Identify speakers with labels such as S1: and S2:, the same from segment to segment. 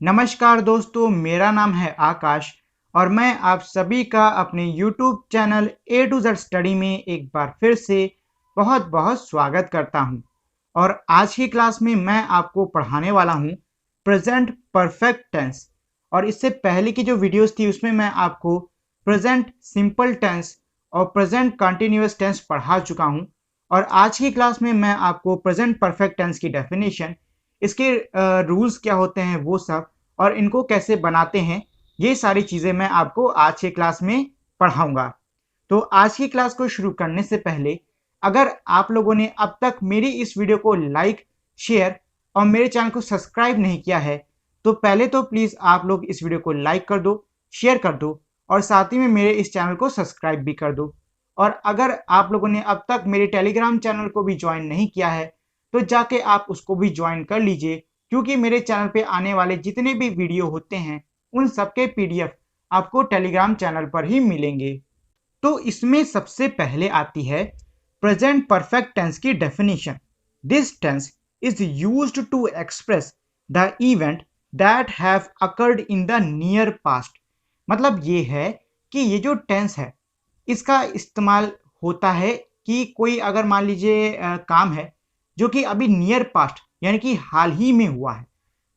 S1: नमस्कार दोस्तों, मेरा नाम है आकाश और मैं आप सभी का अपने YouTube channel A to Z study में एक बार फिर से बहुत बहुत स्वागत करता हूं। और आज की क्लास में मैं आपको पढ़ाने वाला हूं प्रेजेंट परफेक्ट टेंस। और इससे पहले की जो वीडियोस थी उसमें मैं आपको प्रेजेंट सिंपल टेंस और प्रेजेंट कंटिन्यूअस टेंस पढ़ा चुका हूं। और आज की क्लास में मैं आपको प्रेजेंट परफेक्ट टेंस की डेफिनेशन, इसके रूल्स क्या होते हैं वो सब, और इनको कैसे बनाते हैं, ये सारी चीजें मैं आपको आज के क्लास में पढ़ाऊंगा। तो आज की क्लास को शुरू करने से पहले अगर आप लोगों ने अब तक मेरी इस वीडियो को लाइक, शेयर और मेरे चैनल को सब्सक्राइब नहीं किया है तो पहले तो प्लीज आप लोग इस वीडियो को लाइक कर दो, शेयर कर दो और साथ ही में मेरे इस चैनल को सब्सक्राइब भी कर दो। और अगर आप लोगों ने अब तक मेरे टेलीग्राम चैनल को भी ज्वाइन नहीं किया है तो जाके आप उसको भी ज्वाइन कर लीजिए, क्योंकि मेरे चैनल पे आने वाले जितने भी वीडियो होते हैं उन सबके पीडीएफ आपको टेलीग्राम चैनल पर ही मिलेंगे। तो इसमें सबसे पहले आती है प्रेजेंट परफेक्ट टेंस की definition. This tense is used to express the event that have occurred in the near past. मतलब ये है कि ये जो टेंस है इसका इस्तेमाल होता है कि कोई अगर मान लीजिए काम है जो कि अभी नियर पास्ट यानी कि हाल ही में हुआ है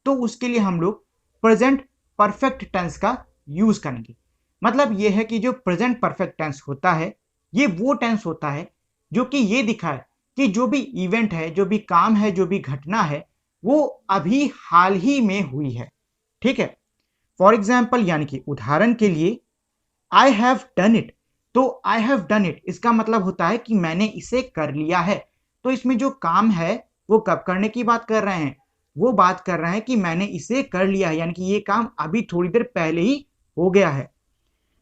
S1: तो उसके लिए हम लोग प्रेजेंट परफेक्ट टेंस का यूज करेंगे। मतलब ये है कि जो प्रेजेंट परफेक्ट टेंस होता है ये वो टेंस होता है जो कि ये दिखाए कि जो भी इवेंट है, जो भी काम है, जो भी घटना है वो अभी हाल ही में हुई है। ठीक है, फॉर एग्जाम्पल यानी कि उदाहरण के लिए आई हैव डन इट। तो आई हैव डन इट इसका मतलब होता है कि मैंने इसे कर लिया है। तो इसमें जो काम है वो कब करने की बात कर रहे हैं, वो बात कर रहे हैं कि मैंने इसे कर लिया है, यानी कि ये काम अभी थोड़ी देर पहले ही हो गया है।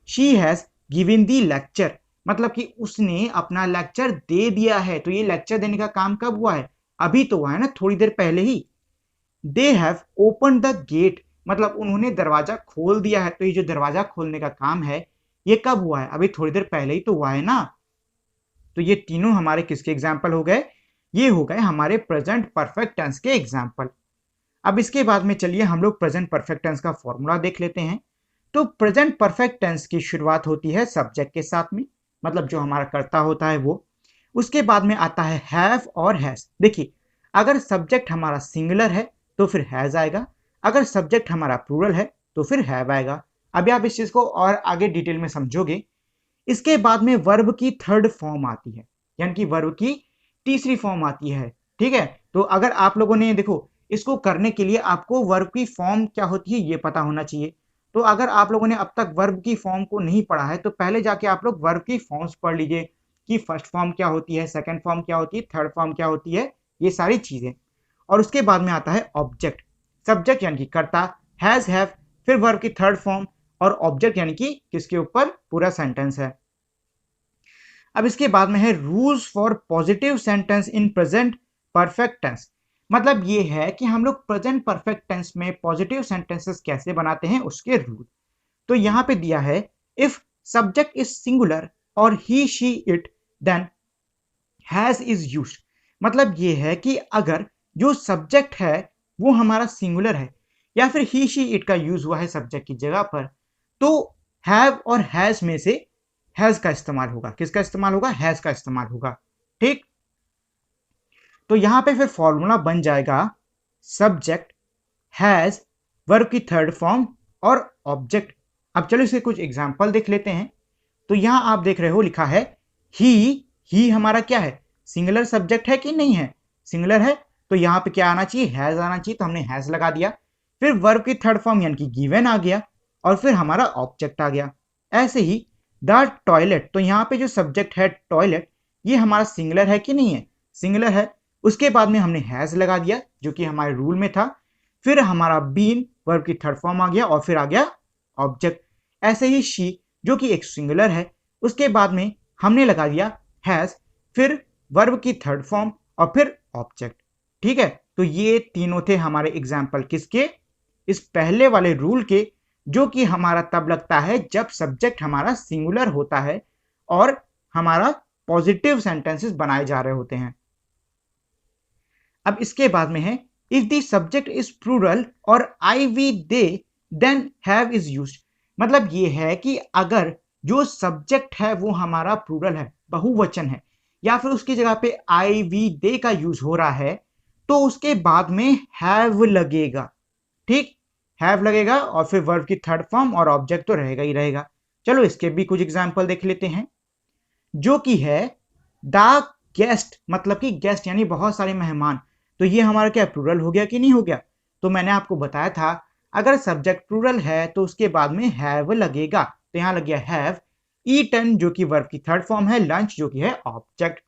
S1: She has given the lecture, मतलब कि उसने अपना लेक्चर दे दिया है। तो ये लेक्चर देने का काम कब हुआ है, अभी तो हुआ है ना, थोड़ी देर पहले ही। They have open the gate, मतलब उन्होंने दरवाजा खोल दिया है। तो ये जो दरवाजा खोलने का काम है ये कब हुआ है, अभी थोड़ी देर पहले ही तो हुआ है ना। तो ये तीनों हमारे किसके एग्जाम्पल हो गए, ये हो गए हमारे प्रेजेंट परफेक्ट टेंस के एग्जाम्पल। अब इसके बाद में चलिए हम लोग प्रेजेंट परफेक्ट टेंस का फॉर्मूला देख लेते हैं। तो प्रेजेंट परफेक्ट टेंस की शुरुआत होती है सब्जेक्ट के साथ में, मतलब जो हमारा कर्ता होता है वो। उसके बाद में आता है हैव और हैज। देखिए, अगर सब्जेक्ट हमारा सिंगुलर है तो फिर हैज आएगा, अगर सब्जेक्ट हमारा प्लूरल है तो फिर हैव आएगा। अभी आप इस चीज को और आगे डिटेल में समझोगे। इसके बाद में वर्ब की थर्ड फॉर्म आती है, यानी कि वर्ब की तीसरी फॉर्म आती है। ठीक है, तो अगर आप लोगों ने देखो इसको करने के लिए आपको वर्ब की फॉर्म क्या होती है ये पता होना चाहिए। तो अगर आप लोगों ने अब तक वर्ब की फॉर्म को नहीं पढ़ा है तो पहले जाके आप लोग वर्ब की फॉर्म्स पढ़ लीजिए कि फर्स्ट फॉर्म क्या होती है, सेकंड फॉर्म क्या होती है, थर्ड फॉर्म क्या होती है, ये सारी चीजें। और उसके बाद में आता है ऑब्जेक्ट। सब्जेक्ट यानी कि कर्ता, हैज हैव, फिर वर्ब की थर्ड फॉर्म, और ऑब्जेक्ट यानी कि किसके ऊपर पूरा सेंटेंस है। अब इसके बाद में है rules for positive sentence in present perfect tense. मतलब ये है कि हम लोग प्रेजेंट परफेक्ट टेंस में पॉजिटिव सेंटेंसेस कैसे बनाते हैं उसके रूल। तो यहां पे दिया है इफ सब्जेक्ट इज सिंगुलर और he she it then has is used. मतलब ये है कि अगर जो सब्जेक्ट है वो हमारा सिंगुलर है या फिर ही शी इट का यूज हुआ है सब्जेक्ट की जगह पर, तो हैव और हैज में से हैज का इस्तेमाल होगा। किसका इस्तेमाल होगा, हैज का इस्तेमाल होगा। ठीक, तो यहां पे फिर फॉर्मूला बन जाएगा सब्जेक्ट, हैज, वर्ब की थर्ड फॉर्म और ऑब्जेक्ट। अब चलो इसके कुछ एग्जांपल देख लेते हैं। तो यहां आप देख रहे हो लिखा है ही हमारा क्या है, सिंगुलर सब्जेक्ट है कि नहीं है, सिंगुलर है। तो यहां पे क्या आना चाहिए, हैज आना चाहिए, तो हमने हैज लगा दिया। फिर वर्ब की थर्ड फॉर्म यानी कि गिवन आ गया और फिर हमारा ऑब्जेक्ट आ गया। ऐसे ही द टॉयलेट, तो यहाँ पे जो सब्जेक्ट है टॉयलेट ये हमारा सिंगुलर है कि नहीं है, सिंगुलर है। उसके बाद में हमने हैज लगा दिया जो कि हमारे रूल में था। फिर हमारा बीन वर्ब की थर्ड फॉर्म आ गया और फिर आ गया ऑब्जेक्ट। ऐसे ही शी जो कि एक सिंगुलर है, उसके बाद में हमने लगा दिया हैज, फिर वर्ब की थर्ड फॉर्म और फिर ऑब्जेक्ट। ठीक है, तो ये तीनों थे हमारे एग्जाम्पल किसके, इस पहले वाले रूल के, जो कि हमारा तब लगता है जब सब्जेक्ट हमारा सिंगुलर होता है और हमारा पॉजिटिव सेंटेंसेस बनाए जा रहे होते हैं। अब इसके बाद में है if the subject is plural और I we they then have is used. मतलब ये है कि अगर जो सब्जेक्ट है वो हमारा प्लूरल है, बहुवचन है, या फिर उसकी जगह पे आई वी दे का यूज हो रहा है, तो उसके बाद में हैव लगेगा। ठीक, हैव लगेगा और फिर वर्ब की थर्ड फॉर्म और ऑब्जेक्ट तो रहेगा ही रहेगा। चलो इसके भी कुछ एग्जांपल देख लेते हैं, जो कि है द गेस्ट, मतलब कि गेस्ट यानी बहुत सारे मेहमान। तो ये हमारा क्या प्लूरल हो गया कि नहीं हो गया? तो मैंने आपको बताया था अगर सब्जेक्ट प्लूरल है तो उसके बाद में हैव लगेगा, तो यहां लग गया हैव ईटन जो कि वर्ब की थर्ड फॉर्म है, लंच जो कि है ऑब्जेक्ट।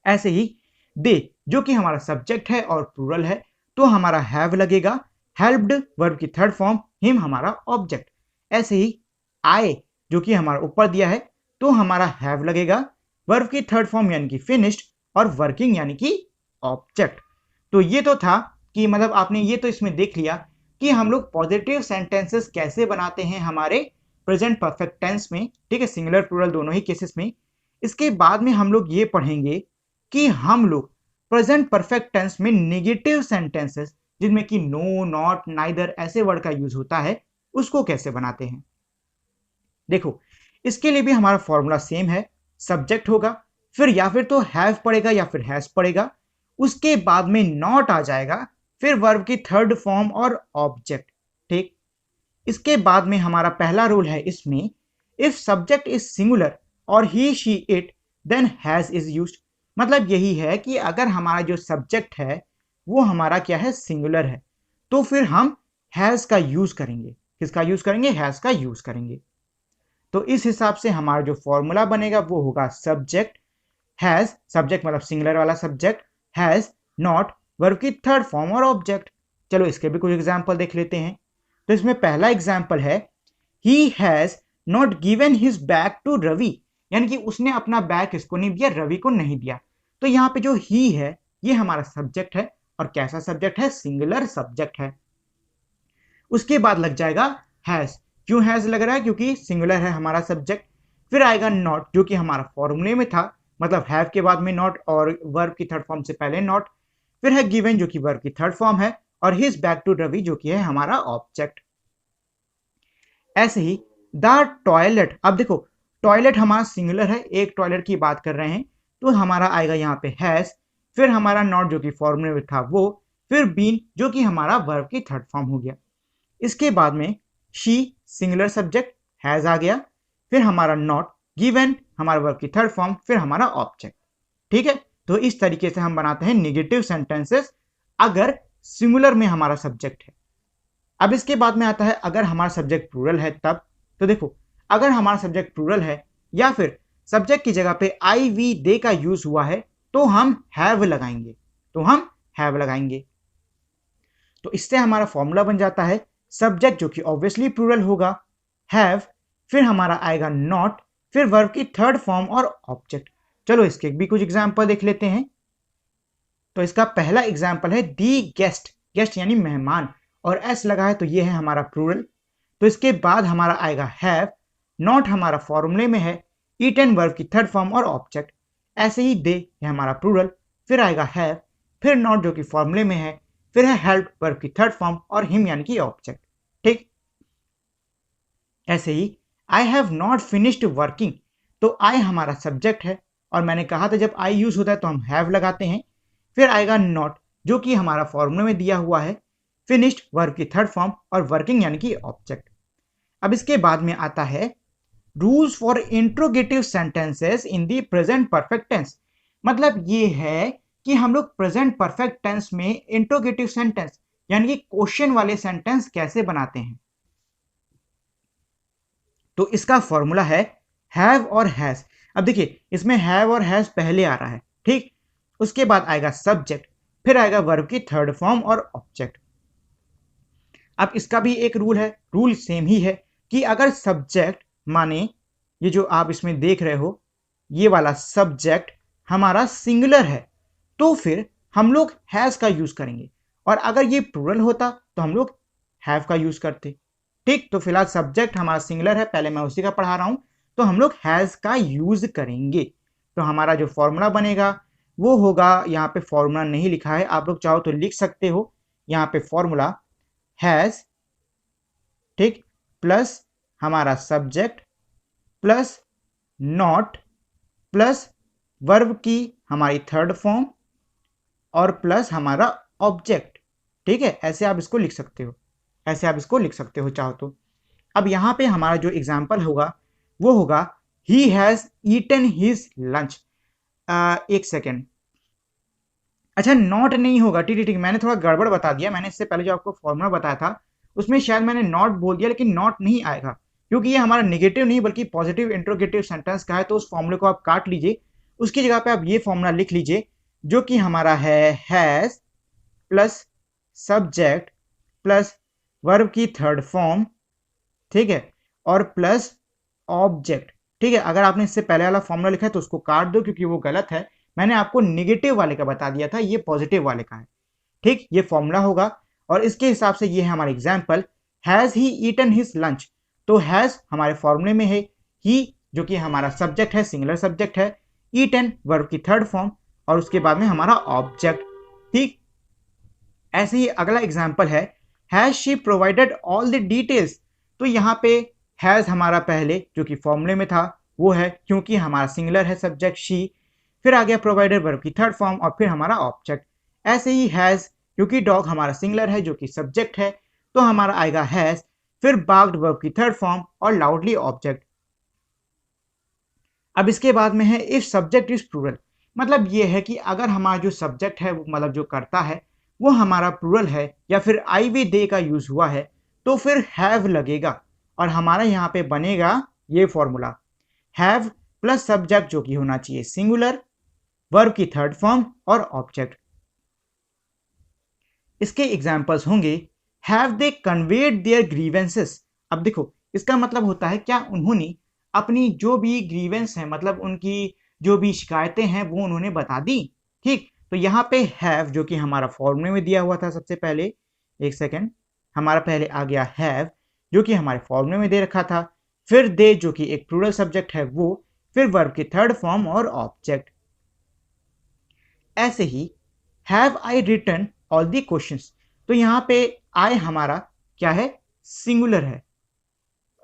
S1: ऐसे ही दे जो कि हमारा सब्जेक्ट है और प्लूरल है, तो हमारा हैव लगेगा, हेल्प्ड वर्ब की थर्ड फॉर्म, हिम हमारा ऑब्जेक्ट। ऐसे ही आई जो कि हमारा ऊपर दिया है, तो हमारा हैव लगेगा, वर्ब की थर्ड फॉर्म यानी कि फिनिश्ड, और वर्किंग यानी कि ऑब्जेक्ट। तो ये तो था कि मतलब आपने ये तो इसमें देख लिया कि हम लोग पॉजिटिव सेंटेंसेस कैसे बनाते हैं हमारे प्रेजेंट परफेक्ट टेंस में, ठीक है, सिंगुलर प्लूरल दोनों ही केसेस में। इसके बाद में हम लोग ये पढ़ेंगे कि हम लोग प्रेजेंट परफेक्ट टेंस में नेगेटिव सेंटेंसेस जिनमें कि नो, नॉट, नाइदर ऐसे वर्ड का यूज होता है, उसको कैसे बनाते हैं। देखो इसके लिए भी हमारा फॉर्मूला सेम है, सब्जेक्ट होगा, फिर या फिर तो हैव पड़ेगा या फिर हैज पड़ेगा, उसके बाद में नॉट आ जाएगा, फिर वर्ब की थर्ड फॉर्म और ऑब्जेक्ट। ठीक, इसके बाद में हमारा पहला रूल है इसमें, इफ सब्जेक्ट इज सिंगुलर और he she it then has is used. मतलब यही है कि अगर हमारा जो सब्जेक्ट है वो हमारा क्या है, सिंगुलर है, तो फिर हम हैज का यूज करेंगे। किसका यूज करेंगे? हैज का यूज करेंगे। तो इस हिसाब से हमारा जो फॉर्मूला बनेगा वो होगा सब्जेक्ट हैज, सब्जेक्ट मतलब सिंगुलर वाला सब्जेक्ट, हैज नॉट वर्ब की थर्ड फॉर्म और ऑब्जेक्ट। चलो इसके भी कुछ एग्जांपल देख लेते हैं। तो इसमें पहला एग्जांपल है he has not given his bag to Ravi, यानी कि उसने अपना बैग किसको नहीं दिया? रवि को नहीं दिया। तो यहाँ पे जो ही है ये हमारा सब्जेक्ट है, और कैसा सब्जेक्ट है? सिंगुलर सब्जेक्ट है। उसके बाद लग जाएगा हैज। क्यों हैज लग रहा है? क्योंकि सिंगुलर है हमारा सब्जेक्ट। फिर आएगा नॉट जो कि हमारा फॉर्मूले में था, मतलब हैव के बाद में नॉट और वर्ब की थर्ड फॉर्म से पहले नॉट। फिर है गिवन जो कि वर्ब की थर्ड फॉर्म है, और हिज बैक टू रवि जो कि है हमारा ऑब्जेक्ट। ऐसे ही द टॉयलेट, अब देखो टॉयलेट हमारा सिंगुलर है, एक टॉयलेट की बात कर रहे हैं, तो हमारा आएगा यहाँ पे हैज, फिर हमारा नॉट जो कि फॉर्मूले में था वो, फिर बीन जो कि हमारा वर्ब की थर्ड फॉर्म हो गया। इसके बाद में शी सिंगुलर सब्जेक्ट, हैज आ गया, फिर हमारा नॉट, गिवन हमारा वर्ब की थर्ड फॉर्म, फिर हमारा ऑब्जेक्ट। ठीक है, तो इस तरीके से हम बनाते हैं नेगेटिव सेंटेंसेस अगर सिंगुलर में हमारा सब्जेक्ट है। अब इसके बाद में आता है अगर हमारा सब्जेक्ट प्लूरल है तब। तो देखो अगर हमारा सब्जेक्ट प्लूरल है या फिर सब्जेक्ट की जगह पे आई वी दे का यूज हुआ है, तो हम हैव लगाएंगे, तो इससे हमारा फॉर्मूला बन जाता है सब्जेक्ट जो कि ऑब्वियसली प्लूरल होगा, हैव, फिर हमारा आएगा नॉट, फिर वर्ब की थर्ड फॉर्म और ऑब्जेक्ट। चलो इसके भी कुछ एग्जांपल देख लेते हैं। तो इसका पहला एग्जांपल है दी गेस्ट, गेस्ट यानी मेहमान, और एस लगा है तो ये है हमारा प्लूरल। तो इसके बाद हमारा आएगा हैव, नॉट हमारा फॉर्मूले में है, ईटन वर्ब की थर्ड फॉर्म और ऑब्जेक्ट। ऐसे ही दे है हमारा प्लूरल, फिर आएगा हैव, फिर नॉट जो कि फॉर्मूले में है, फिर है हेल्प वर्ब की थर्ड फॉर्म, और हिम यानी कि ऑब्जेक्ट। ठीक, ऐसे ही I have not finished working, तो आई हमारा सब्जेक्ट है, और मैंने कहा था जब आई यूज होता है तो हम हैव लगाते हैं। फिर आएगा नॉट जो कि हमारा फॉर्मूले में दिया हुआ है, फिनिश्ड वर्ब की थर्ड फॉर्म, और वर्किंग यानी कि ऑब्जेक्ट। अब इसके बाद में आता है rules for interrogative sentences in the present perfect tense. मतलब ये है कि हम लोग प्रेजेंट परफेक्ट टेंस में इंट्रोगेटिव सेंटेंस यानी कि क्वेश्चन वाले सेंटेंस कैसे बनाते हैं। तो इसका फॉर्मूला है हैव और हैज। अब देखिए इसमें हैव और हैज पहले आ रहा है, ठीक, उसके बाद आएगा सब्जेक्ट, फिर आएगा वर्ब की थर्ड फॉर्म और ऑब्जेक्ट। अब इसका भी एक रूल है, रूल सेम ही है कि अगर सब्जेक्ट माने ये जो आप इसमें देख रहे हो ये वाला सब्जेक्ट हमारा सिंगुलर है, तो फिर हम लोग हैज का यूज करेंगे, और अगर ये प्लूरल होता तो हम लोग हैव का यूज करते। ठीक, तो फिलहाल सब्जेक्ट हमारा सिंगुलर है, पहले मैं उसी का पढ़ा रहा हूं, तो हम लोग हैज का यूज करेंगे। तो हमारा जो फॉर्मूला बनेगा वो होगा, यहाँ पे फॉर्मूला नहीं लिखा है, आप लोग चाहो तो लिख सकते हो यहाँ पे फॉर्मूला हैज, ठीक, प्लस हमारा subject plus not plus verb की हमारी थर्ड फॉर्म और प्लस हमारा ऑब्जेक्ट, ठीक है। ऐसे आप इसको लिख सकते हो, ऐसे आप इसको लिख सकते हो चाहो तो। अब यहाँ पे हमारा जो एग्जाम्पल होगा वो होगा he has eaten his lunch. एक सेकेंड, अच्छा नॉट नहीं होगा, ठीक ठीक, मैंने थोड़ा गड़बड़ बता दिया। मैंने इससे पहले जो आपको फॉर्मूला बताया था उसमें शायद मैंने नॉट बोल दिया, लेकिन नॉट नहीं आएगा क्योंकि ये हमारा नेगेटिव नहीं बल्कि पॉजिटिव इंट्रोगेटिव सेंटेंस का है। तो उस फॉर्मूले को आप काट लीजिए, उसकी जगह पे आप ये फॉर्मूला लिख लीजिए जो कि हमारा है has plus subject plus verb की थर्ड फॉर्म, ठीक है, और प्लस ऑब्जेक्ट, ठीक है। अगर आपने इससे पहले वाला फॉर्मूला लिखा है तो उसको काट दो क्योंकि वो गलत है। मैंने आपको नेगेटिव वाले का बता दिया था, ये पॉजिटिव वाले का है, ठीक। ये फॉर्मूला होगा और इसके हिसाब से ये है हमारा example, has he eaten his lunch. तो हैज हमारे फॉर्मूले में है, ही जो कि हमारा सब्जेक्ट है, सिंगुलर सब्जेक्ट है, ईटन वर्ब की थर्ड फॉर्म और उसके बाद में हमारा ऑब्जेक्ट, ठीक। ऐसे ही अगला एग्जाम्पल है has she provided all the details. तो यहाँ पे हैज हमारा पहले जो कि फॉर्मूले में था वो है, क्योंकि हमारा सिंगुलर है सब्जेक्ट शी, फिर आ गया प्रोवाइडेड वर्ब की थर्ड फॉर्म और फिर हमारा ऑब्जेक्ट। ऐसे ही हैज, क्योंकि डॉग हमारा सिंगुलर है जो कि सब्जेक्ट है, तो हमारा आएगा हैज, फिर बार्क्ड वर्ब की थर्ड फॉर्म और लाउडली ऑब्जेक्ट। अब इसके बाद में है इफ सब्जेक्ट इज प्लूरल, मतलब ये है कि अगर हमारा जो सब्जेक्ट है वो मतलब जो करता है वो हमारा प्लूरल है या फिर आई वी दे का यूज हुआ है तो फिर हैव लगेगा और हमारा यहाँ पे बनेगा ये फॉर्मूला, हैव प्लस सब्जेक्ट जो कि होना चाहिए सिंगुलर, वर्ब की थर्ड फॉर्म और ऑब्जेक्ट। इसके एग्जाम्पल्स होंगे have they conveyed their grievances. अब देखो इसका मतलब होता है क्या उन्होंने अपनी जो भी ग्रीवेंस है, मतलब उनकी जो भी शिकायतें हैं वो उन्होंने बता दी, ठीक। तो यहाँ पे हैव जो कि हमारा फॉर्मूले में दिया हुआ था सबसे पहले, एक सेकेंड, हमारा पहले आ गया हैव जो कि हमारे फॉर्मूले में दे रखा था, फिर दे जो कि एक प्लूरल सब्जेक्ट है वो, फिर वर्ब की थर्ड फॉर्म और ऑब्जेक्ट। ऐसे ही have I written all the questions. तो यहाँ पे आई हमारा क्या है, सिंगुलर है,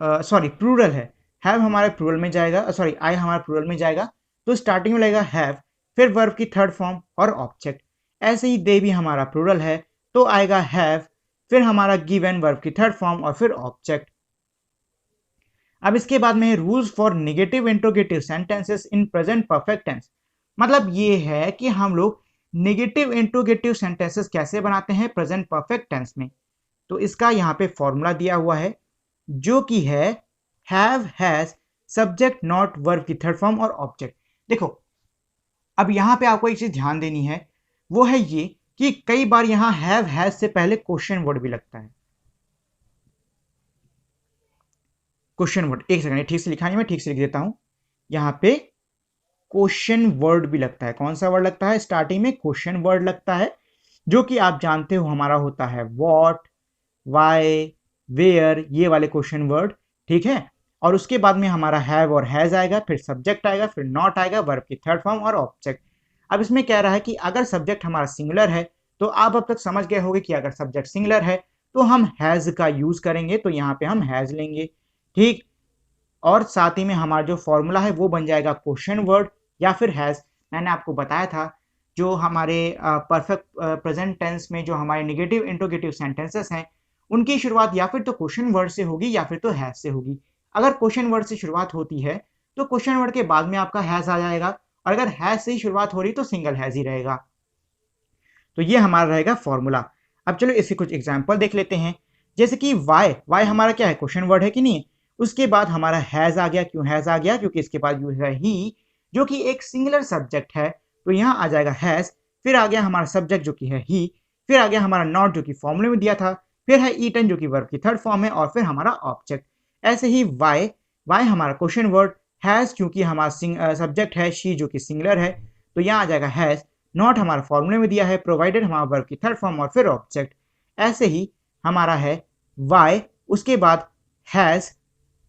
S1: सॉरी प्लूरल है। हैव हमारे प्लूरल में जाएगा, सॉरी आई हमारा प्लूरल में जाएगा, तो स्टार्टिंग में लगेगा हैव, फिर वर्ब की थर्ड फॉर्म और ऑब्जेक्ट। ऐसे ही दे भी हमारा प्लूरल है तो आएगा हैव, फिर हमारा गिवन वर्ब की थर्ड फॉर्म और फिर ऑब्जेक्ट। अब इसके बाद में rules for negative interrogative sentences in present perfect tense. मतलब ये है कि हम लोग नेगेटिव इंट्रोगेटिव सेंटेंसेस कैसे बनाते हैं प्रेजेंट परफेक्ट टेंस में। तो इसका यहाँ पे फॉर्मूला दिया हुआ है जो कि है have has subject not verb की थर्ड फॉर्म और ऑब्जेक्ट। देखो अब यहाँ पे आपको एक चीज ध्यान देनी है, वो है ये कि कई बार यहाँ हैव हैज से पहले क्वेश्चन वर्ड भी लगता है। क्वेश्चन वर्ड, एक सेकंड ठीक से लिखा नहीं, मैं ठीक से लिख देता हूं। यहाँ पे क्वेश्चन वर्ड भी लगता है। कौन सा वर्ड लगता है, स्टार्टिंग में क्वेश्चन वर्ड लगता है जो कि आप जानते हो हमारा होता है व्हाट, वाई, वेयर, ये वाले क्वेश्चन वर्ड, ठीक है। और उसके बाद में हमारा हैव और हैज आएगा, फिर सब्जेक्ट आएगा, फिर नॉट आएगा, वर्ब की थर्ड फॉर्म और ऑब्जेक्ट। अब इसमें कह रहा है कि अगर सब्जेक्ट हमारा सिंगुलर है तो आप अब तक समझ गए होंगे कि अगर सब्जेक्ट सिंगुलर है तो हम हैज का यूज करेंगे, तो यहाँ पे हम हैज लेंगे, ठीक। और साथ ही में हमारा जो फॉर्मूला है वो बन जाएगा क्वेश्चन वर्ड या फिर हैज। मैंने आपको बताया था जो हमारे परफेक्ट प्रेजेंट टेंस में जो हमारे नेगेटिव इंट्रोगेटिव सेंटेंसेस हैं उनकी शुरुआत या फिर तो क्वेश्चन वर्ड से होगी या फिर तो हैज से होगी। अगर क्वेश्चन वर्ड से शुरुआत होती है तो क्वेश्चन वर्ड के बाद में आपका हैज आ जाएगा, और अगर हैज से ही शुरुआत हो रही तो सिंगल हैज ही रहेगा। तो ये हमारा रहेगा फॉर्मूला। अब चलो इसके कुछ एग्जाम्पल देख लेते हैं, जैसे कि वाई, वाई हमारा क्या है, क्वेश्चन वर्ड है कि नहीं। उसके बाद हमारा हैज आ गया, क्यों हैज आ गया, क्योंकि इसके बाद यूज है ही जो कि एक सिंगुलर सब्जेक्ट है, तो यहाँ आ जाएगा हैज, फिर आ गया हमारा सब्जेक्ट जो कि है ही, फिर आ गया हमारा नॉट जो कि फॉर्मूले में दिया था, फिर है ईटन जो कि वर्ब की थर्ड फॉर्म है, और फिर हमारा ऑब्जेक्ट। ऐसे ही वाई, वाई हमारा क्वेश्चन वर्ड, हैज क्योंकि हमारा सब्जेक्ट है शी जो कि सिंगुलर है, तो यहाँ आ जाएगा हैज, नॉट हमारा फॉर्मूले में दिया है, प्रोवाइडेड हमारा वर्ब की थर्ड फॉर्म और फिर ऑब्जेक्ट। ऐसे ही हमारा है वाई, उसके बाद हैज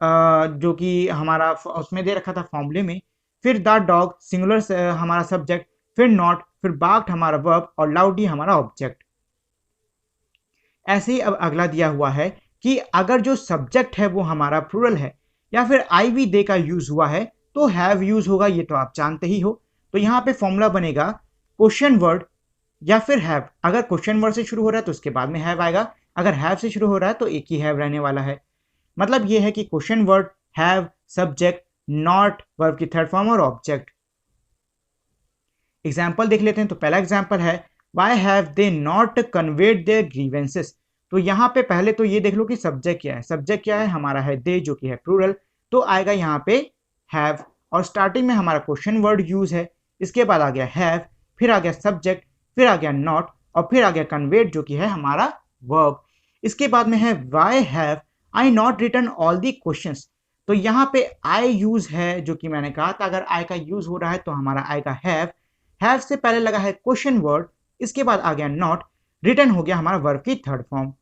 S1: जो कि हमारा उसमें दे रखा था फॉर्मूले में, फिर द डॉग सिंगुलर हमारा सब्जेक्ट, फिर नॉट, फिर बाक्ड हमारा वर्ब और लाउडली हमारा ऑब्जेक्ट। ऐसे ही अब अगला दिया हुआ है कि अगर जो सब्जेक्ट है वो हमारा प्लूरल है या फिर आई वी दे का यूज हुआ है तो हैव यूज होगा, ये तो आप जानते ही हो। तो यहाँ पे फॉर्मूला बनेगा क्वेश्चन वर्ड या फिर हैव। अगर क्वेश्चन वर्ड से शुरू हो रहा है तो उसके बाद में हैव आएगा, अगर हैव से शुरू हो रहा है तो एक ही हैव रहने वाला है। मतलब ये है कि question word, have, subject, not, verb की थर्ड फॉर्म और ऑब्जेक्ट। एग्जाम्पल देख लेते हैं। तो पहला एग्जाम्पल है why have they not conveyed their grievances. तो यहाँ पे पहले तो ये देख लो कि सब्जेक्ट क्या है। सब्जेक्ट क्या है हमारा है दे, जो कि है प्लूरल, तो आएगा यहाँ पे हैव। और स्टार्टिंग में हमारा क्वेश्चन वर्ड यूज है, इसके बाद आ गया हैव, फिर आ गया सब्जेक्ट, फिर आ गया नॉट और फिर आ गया कन्वेड जो कि है हमारा वर्ब। इसके बाद में है why have I not written all the questions. तो यहाँ पे आई यूज है, जो कि मैंने कहा था अगर आई का यूज हो रहा है तो हमारा आएगा हैव से पहले लगा है क्वेश्चन वर्ड, इसके बाद आ गया नॉट, रिटन हो गया हमारा वर्ब की थर्ड फॉर्म।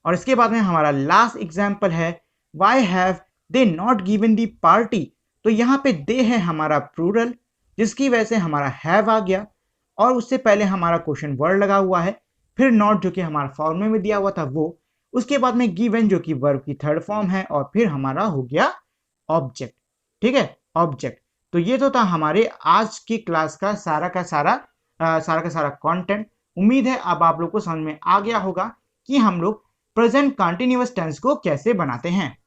S1: और इसके बाद में हमारा लास्ट एग्जाम्पल है why have they not given the party. तो यहाँ पे दे है हमारा प्लूरल, जिसकी वजह से हमारा हैव आ गया और उससे पहले हमारा क्वेश्चन वर्ड लगा हुआ है, फिर नॉट जो कि हमारा फॉर्मूले में दिया हुआ था वो, उसके बाद में गिवन जो कि वर्ब की थर्ड फॉर्म है और फिर हमारा हो गया ऑब्जेक्ट। ठीक है, ऑब्जेक्ट। तो ये तो था हमारे आज की क्लास का सारा कंटेंट। उम्मीद है अब आप लोग को समझ में आ गया होगा कि हम लोग प्रेजेंट कंटिन्यूअस टेंस को कैसे बनाते हैं।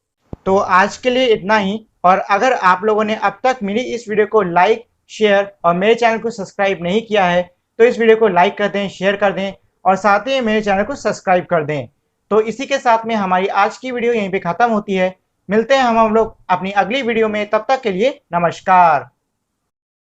S1: तो आज के लिए इतना ही। और अगर आप लोगों ने अब तक मेरी इस वीडियो को लाइक, शेयर और मेरे चैनल को सब्सक्राइब नहीं किया है तो इस वीडियो को लाइक कर दें, शेयर कर दें और साथ ही मेरे चैनल को सब्सक्राइब कर दें। तो इसी के साथ में हमारी आज की वीडियो यहीं पे खत्म होती है। मिलते हैं हम लोग अपनी अगली वीडियो में, तब तक के लिए नमस्कार।